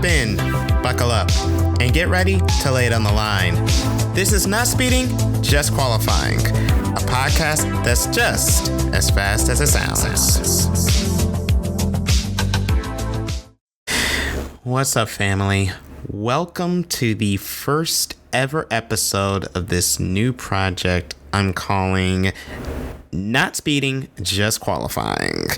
Strap in, buckle up, and get ready to lay it on the line. This is Not Speeding, Just Qualifying, a podcast that's just as fast as it sounds. What's up, family? Welcome to the first ever episode of this new project I'm calling Not Speeding, Just Qualifying.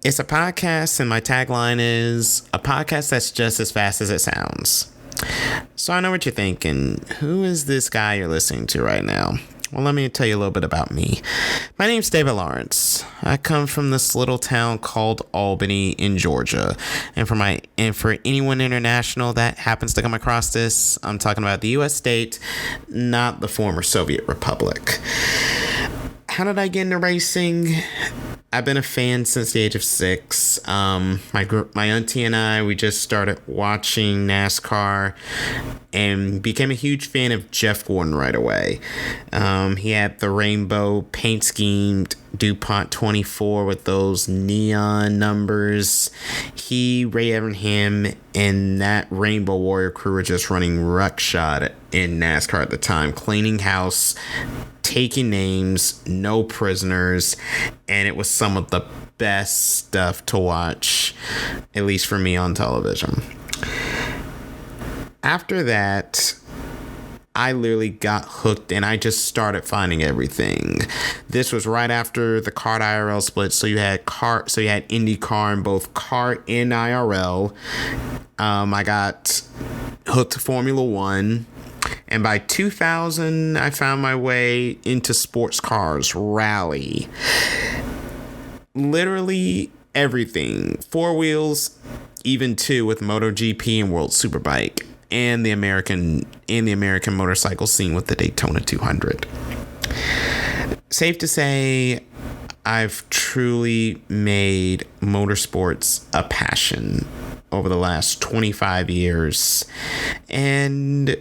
It's a podcast, and my tagline is a podcast that's just as fast as it sounds. So I know what you're thinking. Who is this guy you're listening to right now? Well, let me tell you a little bit about me. My name's David Lawrence. I come from this little town called Albany in Georgia. And for anyone international that happens to come across this, I'm talking about the U.S. state, not the former Soviet Republic. How did I get into racing? I've been a fan since the age of 6. My auntie and I, we just started watching NASCAR and became a huge fan of Jeff Gordon right away. He had the rainbow paint schemed DuPont 24 with those neon numbers. Ray Evernham, and that Rainbow Warrior crew were just running ruckshot in NASCAR at the time, cleaning house, taking names, no prisoners, and it was some of the best stuff to watch, at least for me, on television. After that, I literally got hooked and I just started finding everything. This was right after the CART IRL split, so you had IndyCar in both CART and IRL. I got hooked to Formula One. And by 2000, I found my way into sports cars, rally. Literally everything. 4 wheels, even 2 with MotoGP and World Superbike, and the American motorcycle scene with the Daytona 200. Safe to say, I've truly made motorsports a passion over the last 25 years. And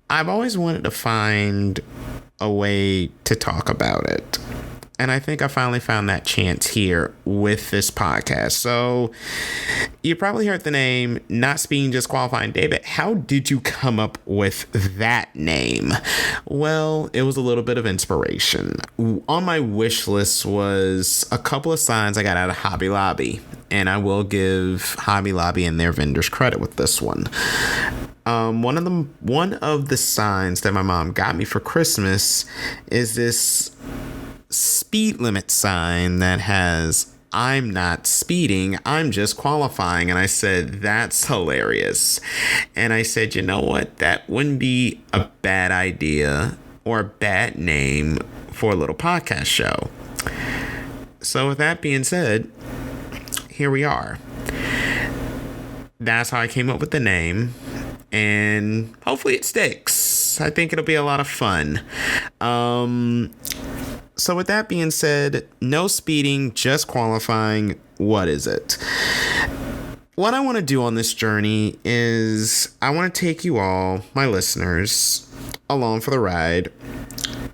I've always wanted to find a way to talk about it. And I think I finally found that chance here with this podcast. So you probably heard the name Not Speeding, Just Qualifying. David, how did you come up with that name? Well, it was a little bit of inspiration. On my wish list was a couple of signs I got out of Hobby Lobby. And I will give Hobby Lobby and their vendors credit with this one. One of the signs that my mom got me for Christmas is this speed limit sign that has "I'm not speeding, I'm just qualifying." And I said, that's hilarious. And I said, you know what? That wouldn't be a bad idea or a bad name for a little podcast show. So with that being said, here we are. That's how I came up with the name. And hopefully it sticks. I think it'll be a lot of fun. So with that being said, no speeding, just qualifying. What is it? What I want to do on this journey is I want to take you all, my listeners, along for the ride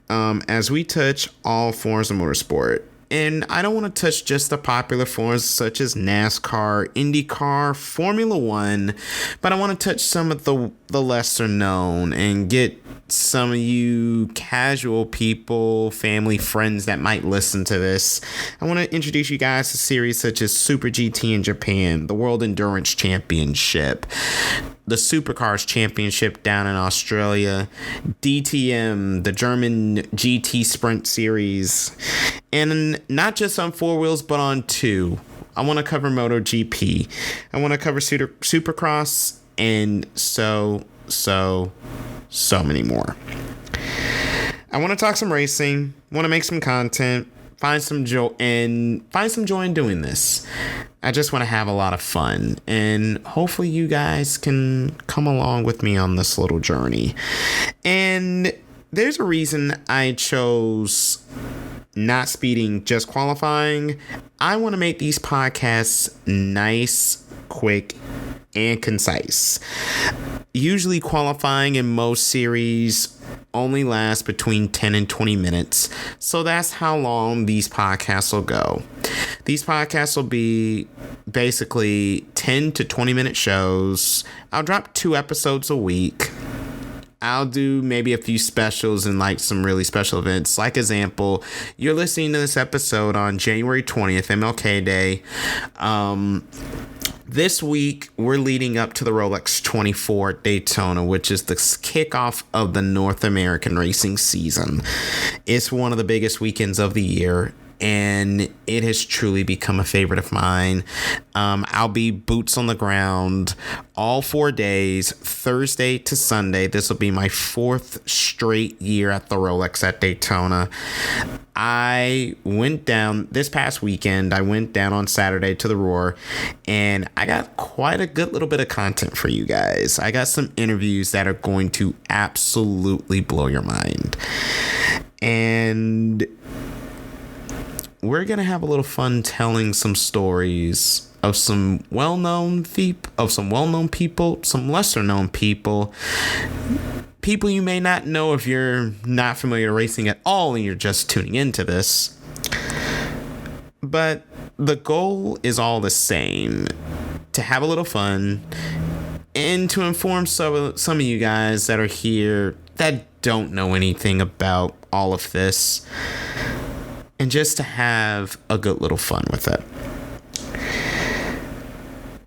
as we touch all forms of motorsport. And I don't want to touch just the popular forms such as NASCAR, IndyCar, Formula One, but I want to touch some of the lesser known and get some of you casual people, family, friends that might listen to this. I want to introduce you guys to series such as Super GT in Japan, the World Endurance Championship, the Supercars Championship down in Australia, DTM, the German GT Sprint Series, and not just on 4 wheels, but on 2. I want to cover MotoGP. I want to cover Supercross and so many more. I want to talk some racing, want to make some content, find some joy in doing this. I just want to have a lot of fun, and hopefully you guys can come along with me on this little journey. And there's a reason I chose Not Speeding, Just Qualifying. I want to make these podcasts nice, quick, and concise. Usually qualifying in most series only last between 10 and 20 minutes. So that's how long these podcasts will go. These podcasts will be basically 10 to 20 minute shows. I'll drop 2 episodes a week. I'll do maybe a few specials and like some really special events. Like example, you're listening to this episode on January 20th, MLK Day. This week, we're leading up to the Rolex 24 at Daytona, which is the kickoff of the North American racing season. It's one of the biggest weekends of the year, and it has truly become a favorite of mine. I'll be boots on the ground all 4 days, Thursday to Sunday. This will be my 4th straight year at the Rolex at Daytona. I went down this past weekend. I went down on Saturday to the Roar, and I got quite a good little bit of content for you guys. I got some interviews that are going to absolutely blow your mind. And we're going to have a little fun telling some stories of some well-known people, some lesser-known people you may not know if you're not familiar with racing at all and you're just tuning into this. But the goal is all the same, to have a little fun and to inform some of you guys that are here that don't know anything about all of this, and just to have a good little fun with it.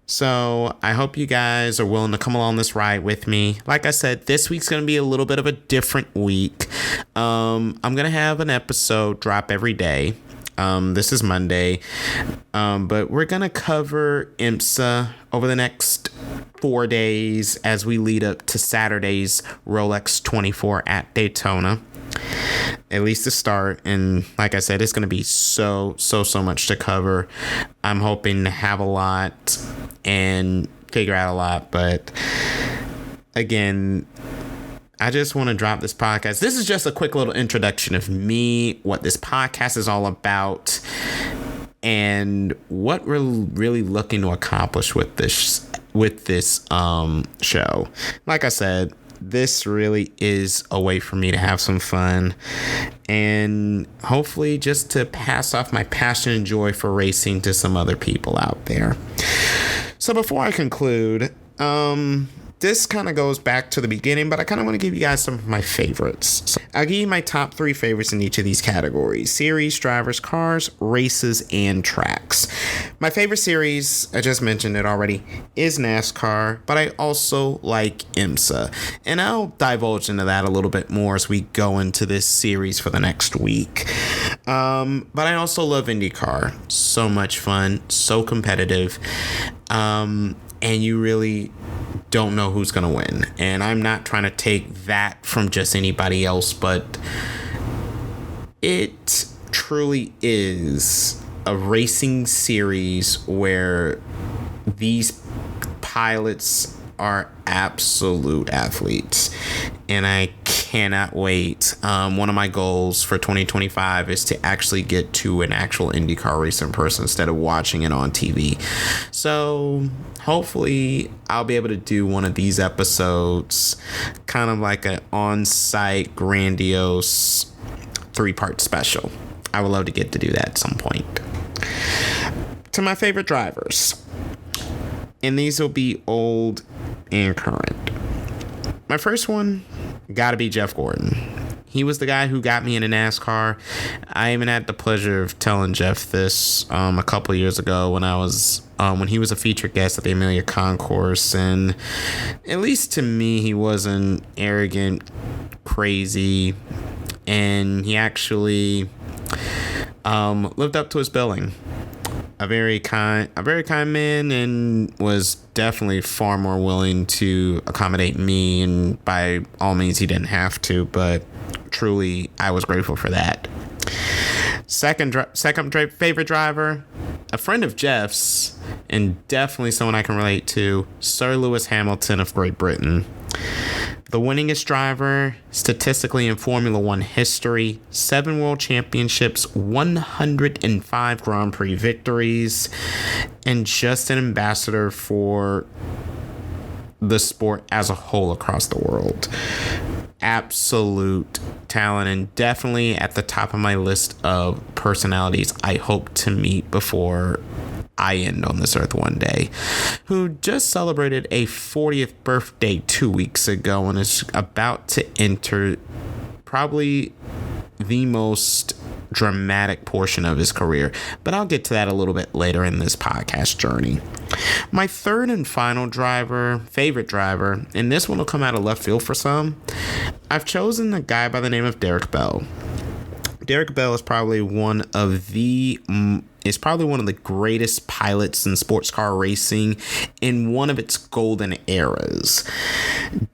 So I hope you guys are willing to come along this ride with me. Like I said, this week's going to be a little bit of a different week. I'm going to have an episode drop every day. This is Monday. But we're going to cover IMSA over the next 4 days as we lead up to Saturday's Rolex 24 at Daytona. At least to start. And like I said, it's going to be so much to cover. I'm hoping to have a lot and figure out a lot. But again, I just want to drop this podcast. This is just a quick little introduction of me, what this podcast is all about, and what we're really looking to accomplish with this show. Like I said, this really is a way for me to have some fun and hopefully just to pass off my passion and joy for racing to some other people out there. So before I conclude, this kind of goes back to the beginning, but I kind of want to give you guys some of my favorites. So I'll give you my top 3 favorites in each of these categories: series, drivers, cars, races, and tracks. My favorite series, I just mentioned it already, is NASCAR, but I also like IMSA. And I'll divulge into that a little bit more as we go into this series for the next week. But I also love IndyCar. So much fun, so competitive. And you really don't know who's going to win. And I'm not trying to take that from just anybody else, but it truly is a racing series where these pilots are absolute athletes, and I cannot wait. One of my goals for 2025 is to actually get to an actual IndyCar race in person instead of watching it on TV. So hopefully I'll be able to do one of these episodes, kind of like an on-site grandiose 3-part special. I would love to get to do that at some point. To my favorite drivers, and these will be old and current. My first one gotta be Jeff Gordon. He was the guy who got me into NASCAR. I even had the pleasure of telling Jeff this a couple years ago when he was a featured guest at the Amelia Concourse, and at least to me, he wasn't arrogant, crazy, and he actually lived up to his billing. A very kind man, and was definitely far more willing to accommodate me, and by all means he didn't have to, but truly I was grateful for that. Second favorite driver, a friend of Jeff's and definitely someone I can relate to, Sir Lewis Hamilton of Great Britain. The winningest driver statistically in Formula One history, 7 world championships, 105 Grand Prix victories, and just an ambassador for the sport as a whole across the world. absolute talent, and definitely at the top of my list of personalities I hope to meet before I end on this earth one day, who just celebrated a 40th birthday 2 weeks ago and is about to enter probably the most dramatic portion of his career, but I'll get to that a little bit later in this podcast journey. My third and final favorite driver, and this one will come out of left field for some, I've chosen a guy by the name of Derek Bell. Derek Bell is probably one of the greatest pilots in sports car racing in one of its golden eras.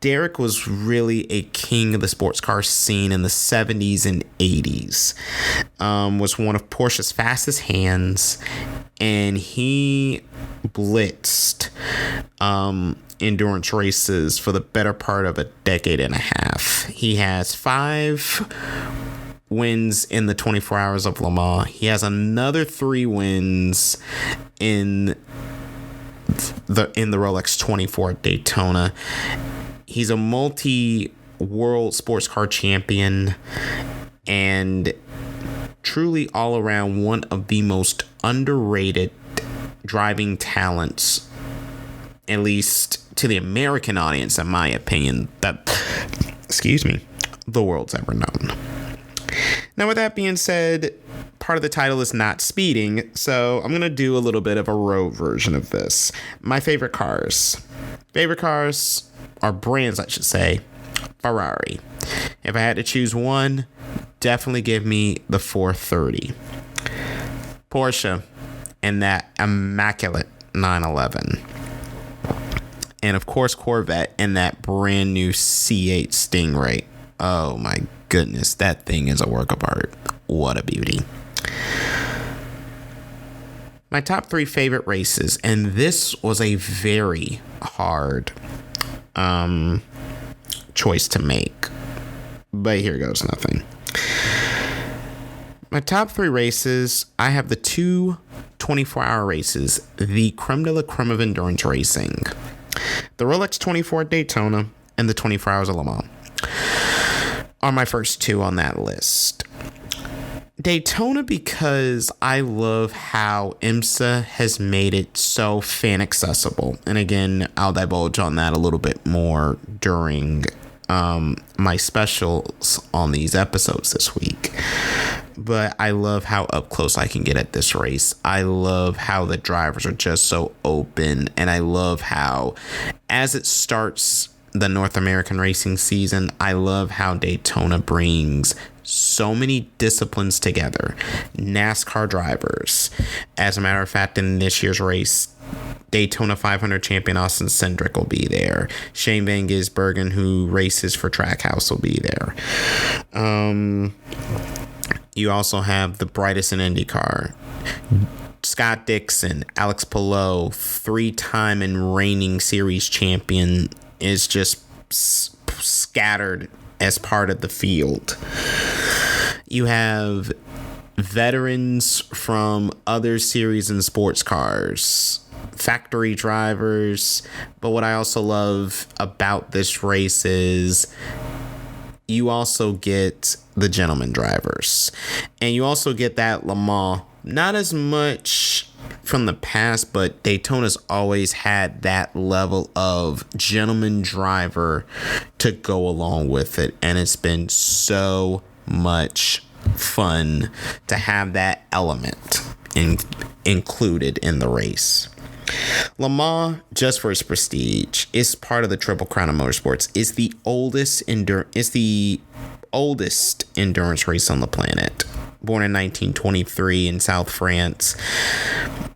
Derek was really a king of the sports car scene in the 70s and 80s. Was one of Porsche's fastest hands, and he blitzed endurance races for the better part of a decade and a half. He has 5 wins in the 24 Hours of Le Mans. He has another 3 wins in the Rolex 24 at Daytona. He's a multi-world sports car champion and truly all around one of the most underrated driving talents, at least to the American audience, in my opinion, that the world's ever known. Now, with that being said, part of the title is not speeding, so I'm going to do a little bit of a road version of this. My favorite cars. Favorite cars are brands, I should say. Ferrari. If I had to choose one, definitely give me the 430. Porsche and that immaculate 911. And of course, Corvette and that brand new C8 Stingray. Oh my goodness, that thing is a work of art. What a beauty. My top 3 favorite races, and this was a very hard choice to make, but here goes nothing. My top 3 races, I have the 2 24-hour races, the creme de la creme of endurance racing, the Rolex 24 at Daytona and the 24 Hours of Le Mans are my first 2 on that list. Daytona, because I love how IMSA has made it so fan accessible. And again, I'll divulge on that a little bit more during my specials on these episodes this week. But I love how up close I can get at this race. I love how the drivers are just so open. And I love how, as it starts the North American racing season, I love how Daytona brings so many disciplines together. NASCAR drivers. As a matter of fact, in this year's race, Daytona 500 champion Austin Cindric will be there. Shane Van Gisbergen, who races for Trackhouse, will be there. You also have the brightest in IndyCar. Scott Dixon, Alex Palou, 3-time and reigning series champion, is just scattered as part of the field. You have veterans from other series and sports cars, factory drivers, but what I also love about this race is you also get the gentleman drivers, and you also get that Le Mans, not as much from the past, but Daytona's always had that level of gentleman driver to go along with it, and it's been so much fun to have that element included in the race. Le Mans, just for its prestige, is part of the Triple Crown of Motorsports. Is the oldest endurance race on the planet. Born in 1923 in South France,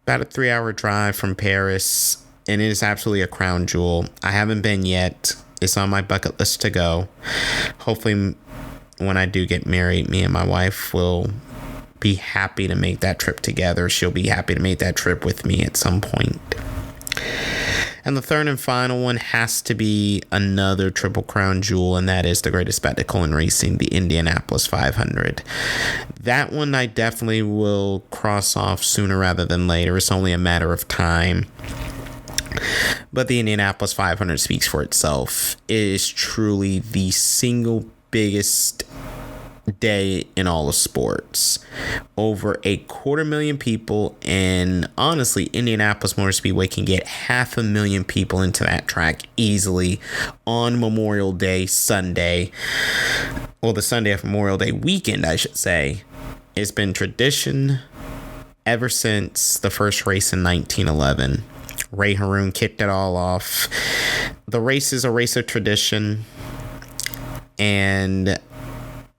about a 3-hour drive from Paris, and it is absolutely a crown jewel. I haven't been yet. It's on my bucket list to go. Hopefully, when I do get married, me and my wife will be happy to make that trip together. She'll be happy to make that trip with me at some point. And the third and final one has to be another Triple Crown jewel, and that is the greatest spectacle in racing, the Indianapolis 500. That one I definitely will cross off sooner rather than later. It's only a matter of time. But the Indianapolis 500 speaks for itself. It is truly the single biggest day in all of sports. Over 250,000 people, and honestly, Indianapolis Motor Speedway can get 500,000 people into that track easily on Memorial Day Sunday, or the Sunday of Memorial Day weekend, I should say. It's been tradition ever since the first race in 1911. Ray Harroun kicked it all off. The race is a race of tradition, and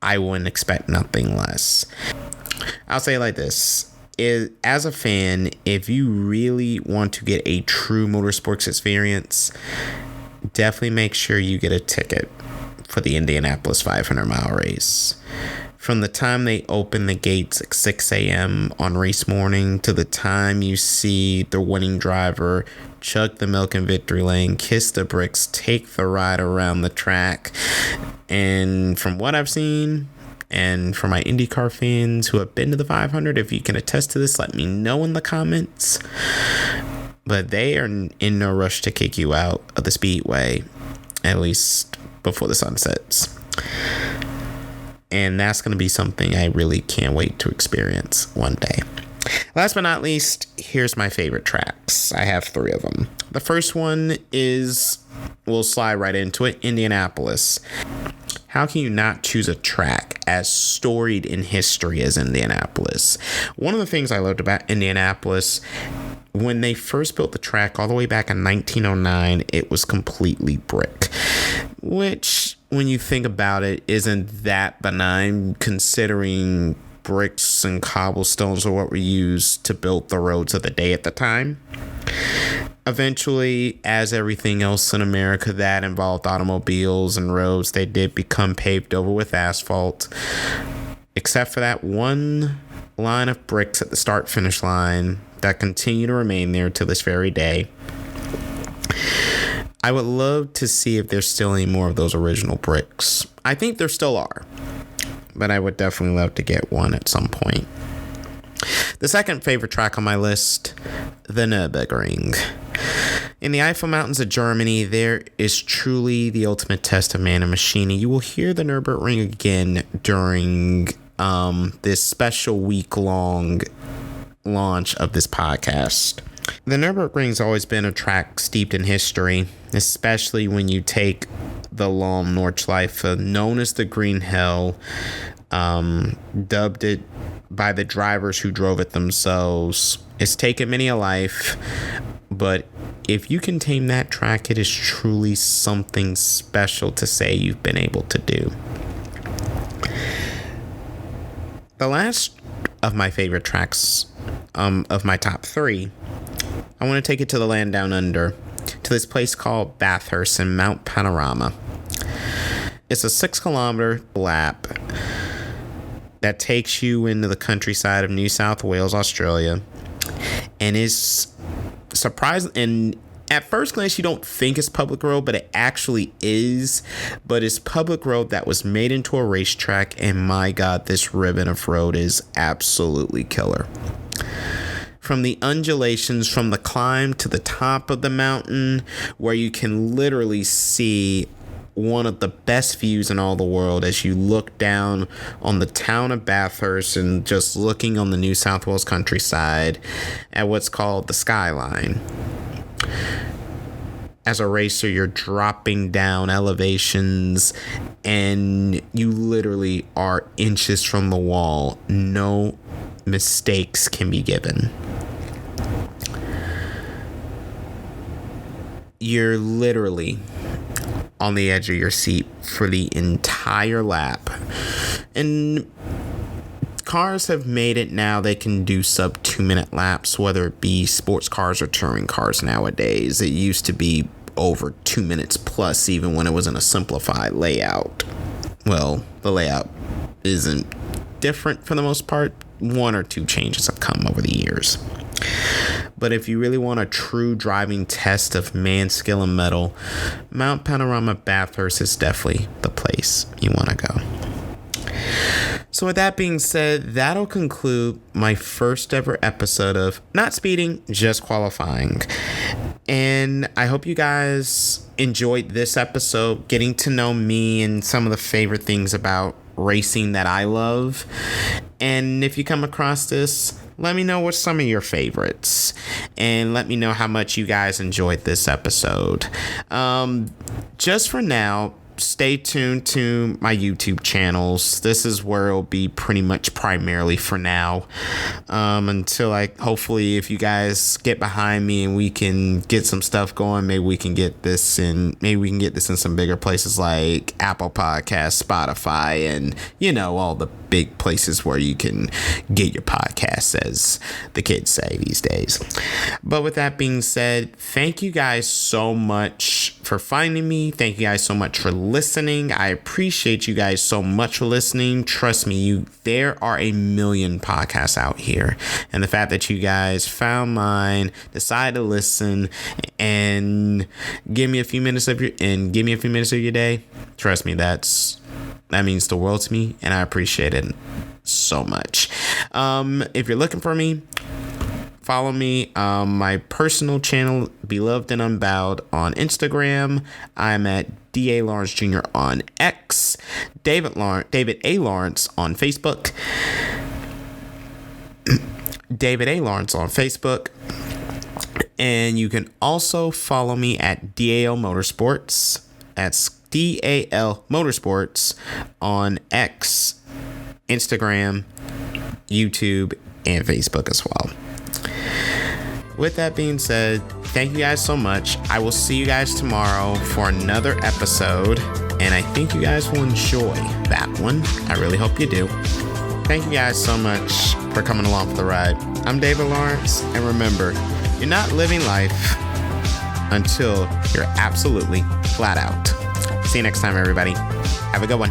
I wouldn't expect nothing less. I'll say it like this. As a fan, if you really want to get a true motorsports experience, definitely make sure you get a ticket for the Indianapolis 500-mile race. From the time they open the gates at 6 a.m. on race morning to the time you see the winning driver chug the milk in victory lane, kiss the bricks, take the ride around the track. And from what I've seen, and for my IndyCar fans who have been to the 500, if you can attest to this, let me know in the comments. But they are in no rush to kick you out of the speedway, at least before the sun sets. And that's going to be something I really can't wait to experience one day. Last but not least, here's my favorite tracks. I have 3 of them. The first one is, we'll slide right into it, Indianapolis. How can you not choose a track as storied in history as Indianapolis? One of the things I loved about Indianapolis, when they first built the track all the way back in 1909, it was completely brick, which, when you think about it, isn't that benign, considering bricks and cobblestones are what were used to build the roads of the day at the time. Eventually, as everything else in America that involved automobiles and roads, they did become paved over with asphalt, except for that one line of bricks at the start-finish line that continue to remain there to this very day. I would love to see if there's still any more of those original bricks. I think there still are, but I would definitely love to get one at some point. The second favorite track on my list, the Nürburgring. In the Eifel Mountains of Germany, there is truly the ultimate test of man and machine, and you will hear the Nürburgring again during this special week-long launch of this podcast. The Nürburgring's always been a track steeped in history, especially when you take the Lahm Nordschleife, known as the Green Hell, dubbed it by the drivers who drove it themselves. It's taken many a life, but if you can tame that track, it is truly something special to say you've been able to do. The last of my favorite tracks, of my top 3, I want to take it to the land down under, to this place called Bathurst in Mount Panorama. It's a 6-kilometer lap that takes you into the countryside of New South Wales, Australia, and is surprising. And at first glance, you don't think it's public road, but it actually is. But it's public road that was made into a racetrack, and my God, this ribbon of road is absolutely killer. From the undulations, from the climb to the top of the mountain, where you can literally see one of the best views in all the world as you look down on the town of Bathurst and just looking on the New South Wales countryside at what's called the skyline. As a racer, you're dropping down elevations and you literally are inches from the wall. No mistakes can be given. You're literally on the edge of your seat for the entire lap. And cars have made it now they can do sub 2-minute laps, whether it be sports cars or touring cars nowadays. It used to be over 2 minutes plus, even when it was in a simplified layout. Well, the layout isn't different for the most part. 1 or 2 changes have come over the years. But if you really want a true driving test of man, skill, and mettle, Mount Panorama Bathurst is definitely the place you want to go. So with that being said, that'll conclude my first ever episode of Not Speeding, Just Qualifying. And I hope you guys enjoyed this episode, getting to know me and some of the favorite things about racing that I love. And if you come across this, let me know what's some of your favorites, and let me know how much you guys enjoyed this episode. Just for now, stay tuned to my YouTube channels. This is where it'll be pretty much primarily for now, until hopefully if you guys get behind me and we can get some stuff going, maybe we can get this in some bigger places like Apple Podcasts, Spotify, and all the big places where you can get your podcasts, as the kids say these days. But with that being said, thank you guys so much for finding me. Thank you guys so much for listening. I appreciate you guys so much for listening. Trust me, there are a million podcasts out here, and the fact that you guys found mine, decided to listen, and give me a few minutes of your day, trust me, that means the world to me, and I appreciate it so much. If you're looking for me, follow me on my personal channel, Beloved and Unbowed, on Instagram. I'm at D.A. Lawrence Jr. on X. David A. Lawrence on Facebook. David A. Lawrence on Facebook. And you can also follow me at DAL Motorsports. That's DAL Motorsports on X, Instagram, YouTube, and Facebook as well. With that being said, thank you guys so much. I will see you guys tomorrow for another episode, and I think you guys will enjoy that one. I really hope you do. Thank you guys so much for coming along for the ride. I'm David Lawrence, and remember, you're not living life until you're absolutely flat out. See you next time, everybody. Have a good one.